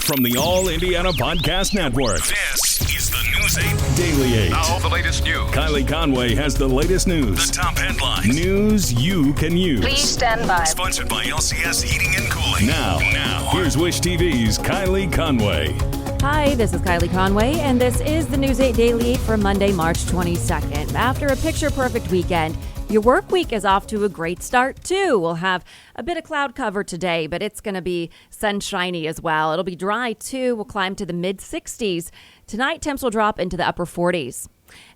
From the All Indiana Podcast Network, this is the News 8 Daily 8. Now, the latest news. Kylie Conway has the latest news. The top headlines. News you can use. Please stand by. Sponsored by LCS Heating and Cooling. Now, here's Wish TV's Kylie Conway. Hi, this is Kylie Conway, and this is the News 8 Daily 8 for Monday, March 22nd. After a picture-perfect weekend, your work week is off to a great start, too. We'll have a bit of cloud cover today, but it's going to be sunshiny as well. It'll be dry, too. We'll climb to the mid-60s. Tonight, temps will drop into the upper 40s.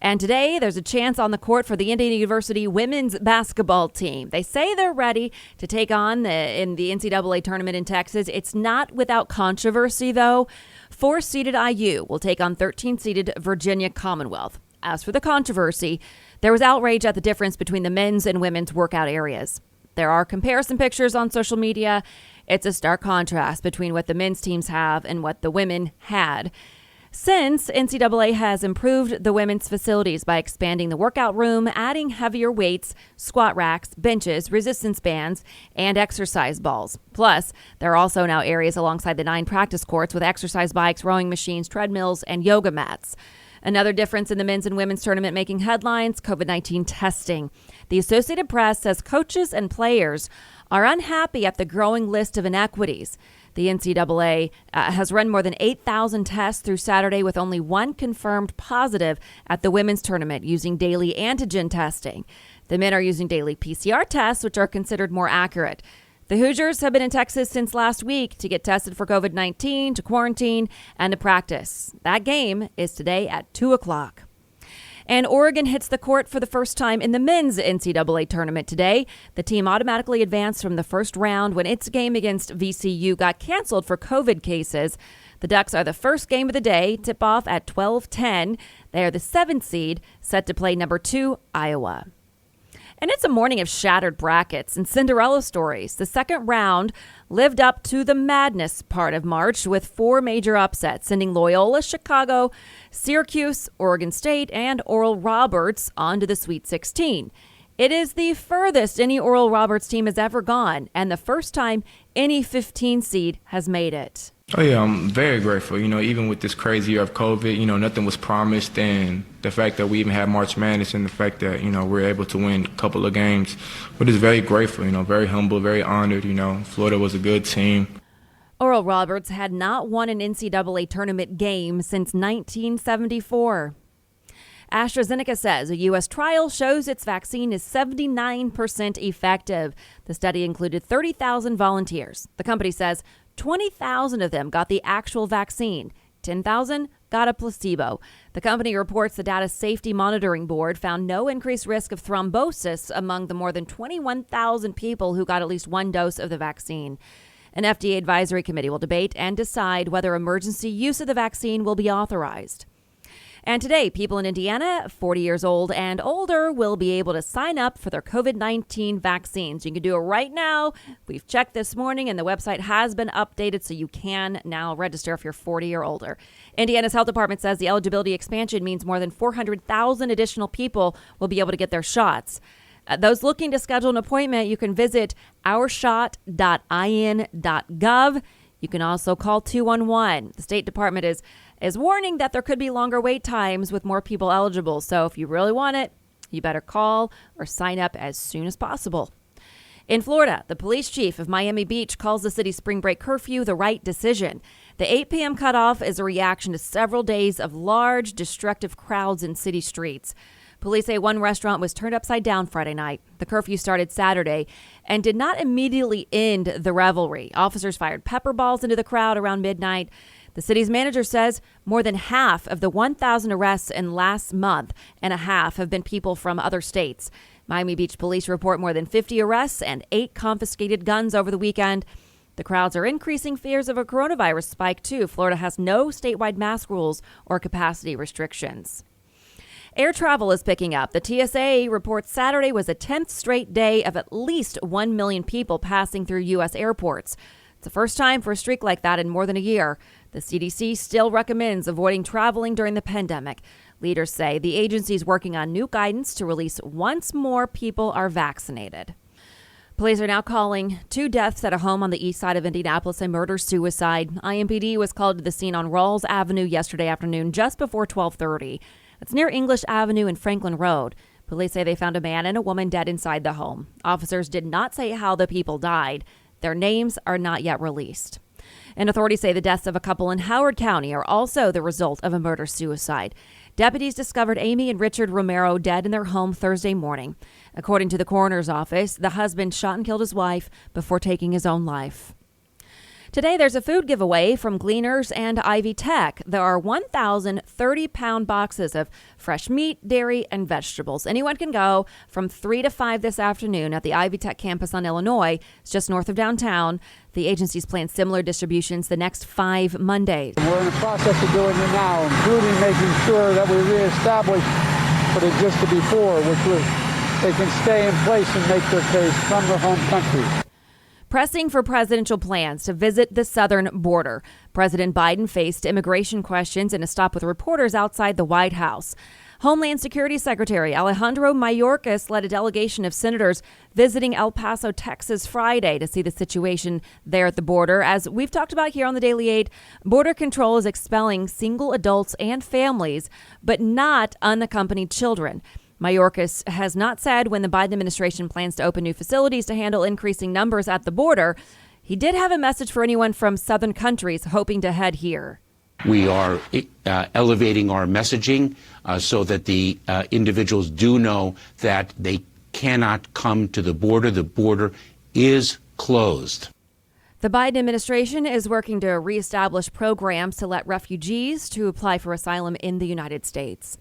And today, there's a chance on the court for the Indiana University women's basketball team. They say they're ready to take on in the NCAA tournament in Texas. It's not without controversy, though. 4-seeded IU will take on 13-seeded Virginia Commonwealth. As for the controversy, there was outrage at the difference between the men's and women's workout areas. There are comparison pictures on social media. It's a stark contrast between what the men's teams have and what the women had. Since NCAA has improved the women's facilities by expanding the workout room, adding heavier weights, squat racks, benches, resistance bands, and exercise balls. Plus, there are also now areas alongside the 9 practice courts with exercise bikes, rowing machines, treadmills, and yoga mats. Another difference in the men's and women's tournament making headlines, COVID-19 testing. The Associated Press says coaches and players are unhappy at the growing list of inequities. The NCAA has run more than 8,000 tests through Saturday with only one confirmed positive at the women's tournament using daily antigen testing. The men are using daily PCR tests, which are considered more accurate. The Hoosiers have been in Texas since last week to get tested for COVID-19, to quarantine, and to practice. That game is today at 2 o'clock. And Oregon hits the court for the first time in the men's NCAA tournament today. The team automatically advanced from the first round when its game against VCU got canceled for COVID cases. The Ducks are the first game of the day, tip-off at 12:10. They are the 7th seed, set to play number 2, Iowa. And it's a morning of shattered brackets and Cinderella stories. The second round lived up to the madness part of March with 4 major upsets, sending Loyola Chicago, Syracuse, Oregon State, and Oral Roberts on to the Sweet 16. It is the furthest any Oral Roberts team has ever gone, and the first time any 15 seed has made it. Oh, yeah, I'm very grateful. Even with this crazy year of COVID, nothing was promised. And the fact that we even had March Madness and the fact that, we're able to win a couple of games. We're just very grateful, very humble, very honored. Florida was a good team. Oral Roberts had not won an NCAA tournament game since 1974. AstraZeneca says a U.S. trial shows its vaccine is 79% effective. The study included 30,000 volunteers. The company says 20,000 of them got the actual vaccine. 10,000 got a placebo. The company reports the Data Safety Monitoring Board found no increased risk of thrombosis among the more than 21,000 people who got at least one dose of the vaccine. An FDA advisory committee will debate and decide whether emergency use of the vaccine will be authorized. And today, people in Indiana, 40 years old and older, will be able to sign up for their COVID-19 vaccines. You can do it right now. We've checked this morning, and the website has been updated, so you can now register if you're 40 or older. Indiana's health department says the eligibility expansion means more than 400,000 additional people will be able to get their shots. Those looking to schedule an appointment, you can visit ourshot.in.gov. You can also call 211. The State Department is warning that there could be longer wait times with more people eligible. So if you really want it, you better call or sign up as soon as possible. In Florida, the police chief of Miami Beach calls the city's spring break curfew the right decision. The 8 p.m. cutoff is a reaction to several days of large, destructive crowds in city streets. Police say one restaurant was turned upside down Friday night. The curfew started Saturday and did not immediately end the revelry. Officers fired pepper balls into the crowd around midnight. The city's manager says more than half of the 1,000 arrests in last month and a half have been people from other states. Miami Beach police report more than 50 arrests and 8 confiscated guns over the weekend. The crowds are increasing fears of a coronavirus spike, too. Florida has no statewide mask rules or capacity restrictions. Air travel is picking up. The TSA reports Saturday was a 10th straight day of at least 1 million people passing through U.S. airports. It's the first time for a streak like that in more than a year. The CDC still recommends avoiding traveling during the pandemic. Leaders say the agency is working on new guidance to release once more people are vaccinated. Police are now calling 2 deaths at a home on the east side of Indianapolis a murder-suicide. IMPD was called to the scene on Rawls Avenue yesterday afternoon just before 12:30. It's near English Avenue and Franklin Road. Police say they found a man and a woman dead inside the home. Officers did not say how the people died. Their names are not yet released. And authorities say the deaths of a couple in Howard County are also the result of a murder-suicide. Deputies discovered Amy and Richard Romero dead in their home Thursday morning. According to the coroner's office, the husband shot and killed his wife before taking his own life. Today, there's a food giveaway from Gleaners and Ivy Tech. There are 1,030-pound boxes of fresh meat, dairy, and vegetables. Anyone can go from 3 to 5 this afternoon at the Ivy Tech campus on Illinois. It's just north of downtown. The agency's planned similar distributions the next 5 Mondays. We're in the process of doing it now, including making sure that we reestablish what existed before, which was they can stay in place and make their case from their home country. Pressing for presidential plans to visit the southern border. President Biden faced immigration questions in a stop with reporters outside the White House. Homeland Security Secretary Alejandro Mayorkas led a delegation of senators visiting El Paso, Texas Friday to see the situation there at the border. As we've talked about here on the Daily 8, Border Control is expelling single adults and families, but not unaccompanied children. Mayorkas has not said when the Biden administration plans to open new facilities to handle increasing numbers at the border. He did have a message for anyone from southern countries hoping to head here. We are elevating our messaging so that the individuals do know that they cannot come to the border. The border is closed. The Biden administration is working to reestablish programs to let refugees to apply for asylum in the United States.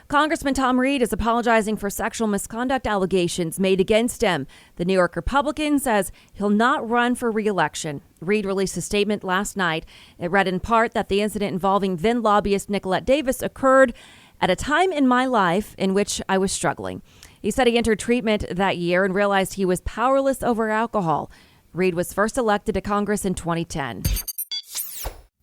Congressman Tom Reed is apologizing for sexual misconduct allegations made against him. The New York Republican says he'll not run for re-election. Reed released a statement last night. It read in part that the incident involving then lobbyist Nicolette Davis occurred at a time in my life in which I was struggling. He said he entered treatment that year and realized he was powerless over alcohol. Reed was first elected to Congress in 2010.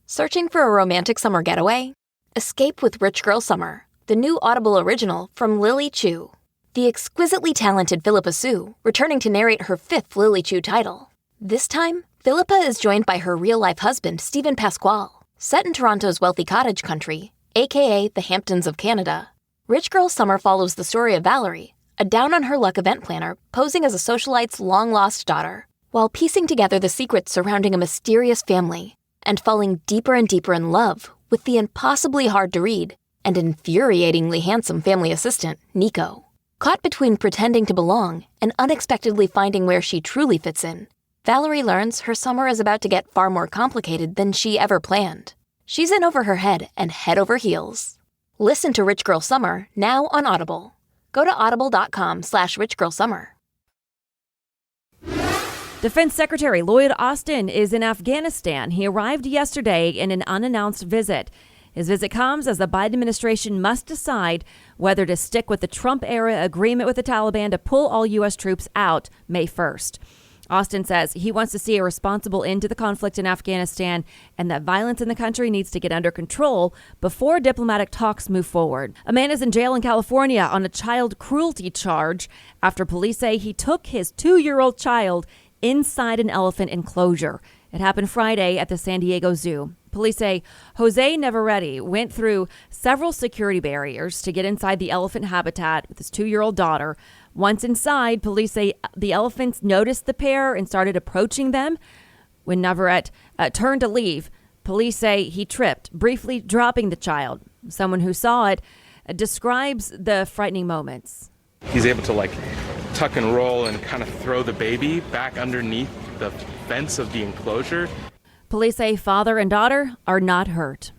Searching for a romantic summer getaway? Escape with Rich Girl Summer, the new Audible original from Lily Chu. The exquisitely talented Philippa Sue, returning to narrate her 5th Lily Chu title. This time, Philippa is joined by her real-life husband, Stephen Pasquale. Set in Toronto's wealthy cottage country, aka the Hamptons of Canada, Rich Girl Summer follows the story of Valerie, a down-on-her-luck event planner posing as a socialite's long-lost daughter, while piecing together the secrets surrounding a mysterious family and falling deeper and deeper in love with the impossibly hard-to-read and infuriatingly handsome family assistant, Nico. Caught between pretending to belong and unexpectedly finding where she truly fits in, Valerie learns her summer is about to get far more complicated than she ever planned. She's in over her head and head over heels. Listen to Rich Girl Summer now on Audible. Go to audible.com/richgirlsummer. Defense Secretary Lloyd Austin is in Afghanistan. He arrived yesterday in an unannounced visit. His visit comes as the Biden administration must decide whether to stick with the Trump-era agreement with the Taliban to pull all U.S. troops out May 1st. Austin says he wants to see a responsible end to the conflict in Afghanistan and that violence in the country needs to get under control before diplomatic talks move forward. A man is in jail in California on a child cruelty charge after police say he took his 2-year-old child inside an elephant enclosure. It happened Friday at the San Diego Zoo. Police say Jose Neveretti went through several security barriers to get inside the elephant habitat with his 2-year-old daughter. Once inside, police say the elephants noticed the pair and started approaching them. When Neverett turned to leave, police say he tripped, briefly dropping the child. Someone who saw it describes the frightening moments. He's able to tuck and roll and kind of throw the baby back underneath the fence of the enclosure. Police say father and daughter are not hurt.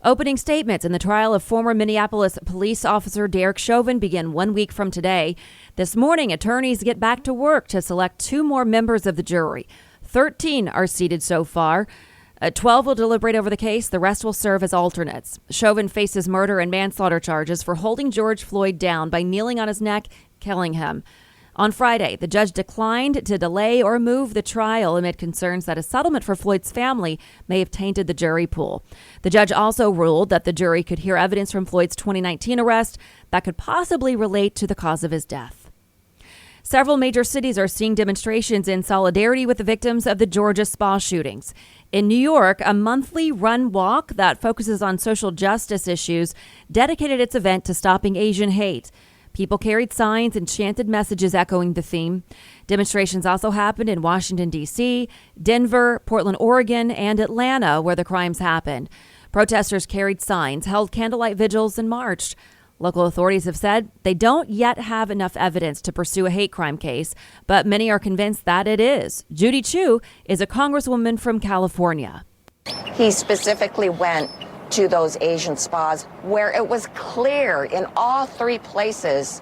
Opening statements in the trial of former Minneapolis police officer Derek Chauvin begin 1 week from today. This morning, attorneys get back to work to select 2 more members of the jury. 13 are seated so far. 12 will deliberate over the case. The rest will serve as alternates. Chauvin faces murder and manslaughter charges for holding George Floyd down by kneeling on his neck, killing him. On Friday, the judge declined to delay or move the trial amid concerns that a settlement for Floyd's family may have tainted the jury pool. The judge also ruled that the jury could hear evidence from Floyd's 2019 arrest that could possibly relate to the cause of his death. Several major cities are seeing demonstrations in solidarity with the victims of the Georgia spa shootings. In New York, a monthly run walk that focuses on social justice issues dedicated its event to stopping Asian hate. People carried signs and chanted messages echoing the theme. Demonstrations also happened in Washington, D.C., Denver, Portland, Oregon, and Atlanta, where the crimes happened. Protesters carried signs, held candlelight vigils, and marched. Local authorities have said they don't yet have enough evidence to pursue a hate crime case, but many are convinced that it is. Judy Chu is a congresswoman from California. He specifically went to those Asian spas where it was clear in all three places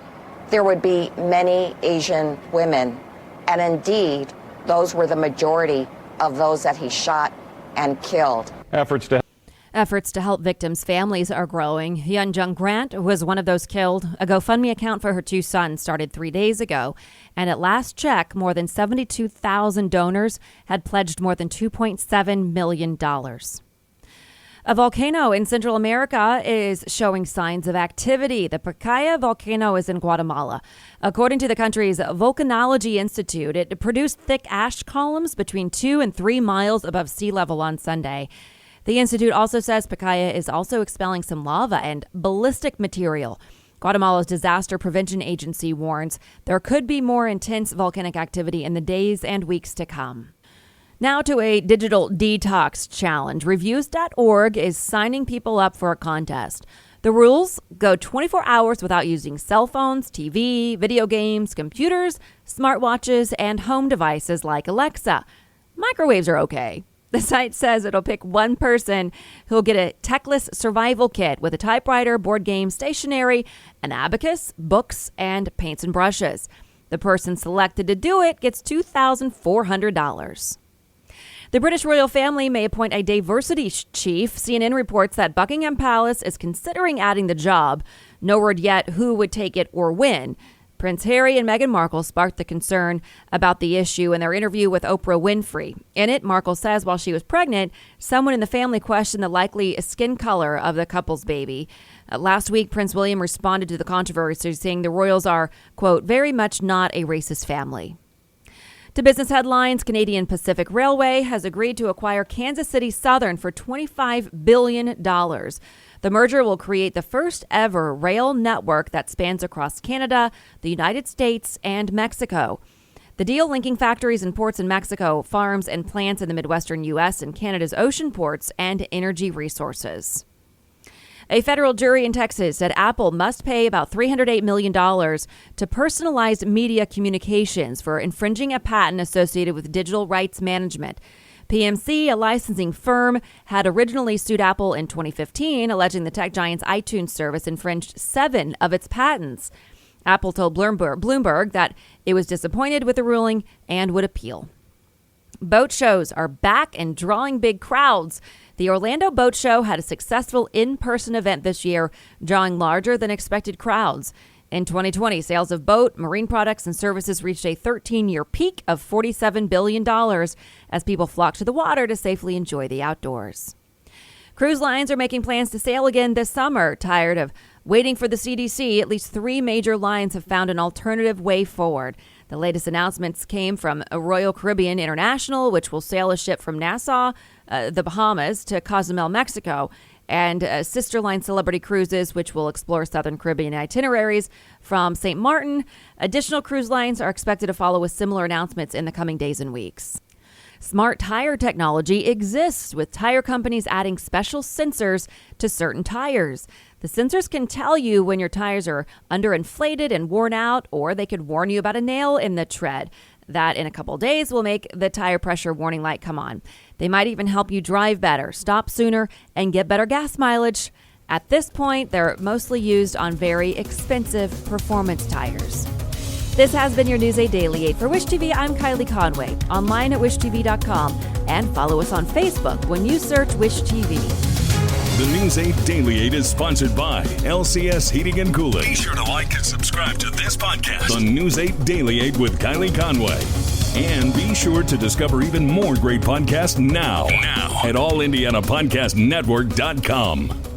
there would be many Asian women. And indeed, those were the majority of those that he shot and killed. Efforts to help victims' families are growing. Hyun Jung Grant was one of those killed. A GoFundMe account for her two sons started 3 days ago. And at last check, more than 72,000 donors had pledged more than $2.7 million. A volcano in Central America is showing signs of activity. The Pacaya volcano is in Guatemala. According to the country's Volcanology Institute, it produced thick ash columns between 2 and 3 miles above sea level on Sunday. The institute also says Pacaya is also expelling some lava and ballistic material. Guatemala's Disaster Prevention Agency warns there could be more intense volcanic activity in the days and weeks to come. Now to a digital detox challenge. Reviews.org is signing people up for a contest. The rules: go 24 hours without using cell phones, TV, video games, computers, smartwatches, and home devices like Alexa. Microwaves are okay. The site says it'll pick one person who'll get a techless survival kit with a typewriter, board game, stationery, an abacus, books, and paints and brushes. The person selected to do it gets $2,400. The British royal family may appoint a diversity chief. CNN reports that Buckingham Palace is considering adding the job. No word yet who would take it or when. Prince Harry and Meghan Markle sparked the concern about the issue in their interview with Oprah Winfrey. In it, Markle says while she was pregnant, someone in the family questioned the likely skin color of the couple's baby. Last week, Prince William responded to the controversy, saying the royals are, quote, very much not a racist family. To business headlines, Canadian Pacific Railway has agreed to acquire Kansas City Southern for $25 billion. The merger will create the first ever rail network that spans across Canada, the United States, and Mexico. The deal linking factories and ports in Mexico, farms and plants in the Midwestern U.S. and Canada's ocean ports and energy resources. A federal jury in Texas said Apple must pay about $308 million to personalized media communications for infringing a patent associated with digital rights management. PMC, a licensing firm, had originally sued Apple in 2015, alleging the tech giant's iTunes service infringed 7 of its patents. Apple told Bloomberg that it was disappointed with the ruling and would appeal. Boat shows are back and drawing big crowds. The Orlando Boat Show had a successful in-person event this year, drawing larger than expected crowds. In 2020, sales of boat, marine products, and services reached a 13-year peak of $47 billion as people flocked to the water to safely enjoy the outdoors. Cruise lines are making plans to sail again this summer. Tired of waiting for the CDC, at least 3 major lines have found an alternative way forward. The latest announcements came from Royal Caribbean International, which will sail a ship from Nassau, the Bahamas, to Cozumel, Mexico, and Sister Line Celebrity Cruises, which will explore Southern Caribbean itineraries from St. Martin. Additional cruise lines are expected to follow with similar announcements in the coming days and weeks. Smart tire technology exists, with tire companies adding special sensors to certain tires. The sensors can tell you when your tires are underinflated and worn out, or they could warn you about a nail in the tread. That, in a couple days, will make the tire pressure warning light come on. They might even help you drive better, stop sooner, and get better gas mileage. At this point, they're mostly used on very expensive performance tires. This has been your News 8 Daily 8. For Wish TV, I'm Kylie Conway. Online at wishtv.com, and follow us on Facebook when you search Wish TV. The News 8 Daily 8 is sponsored by LCS Heating and Cooling. Be sure to like and subscribe to this podcast on News 8 Daily 8 with Kylie Conway. And be sure to discover even more great podcasts now at allindianapodcastnetwork.com.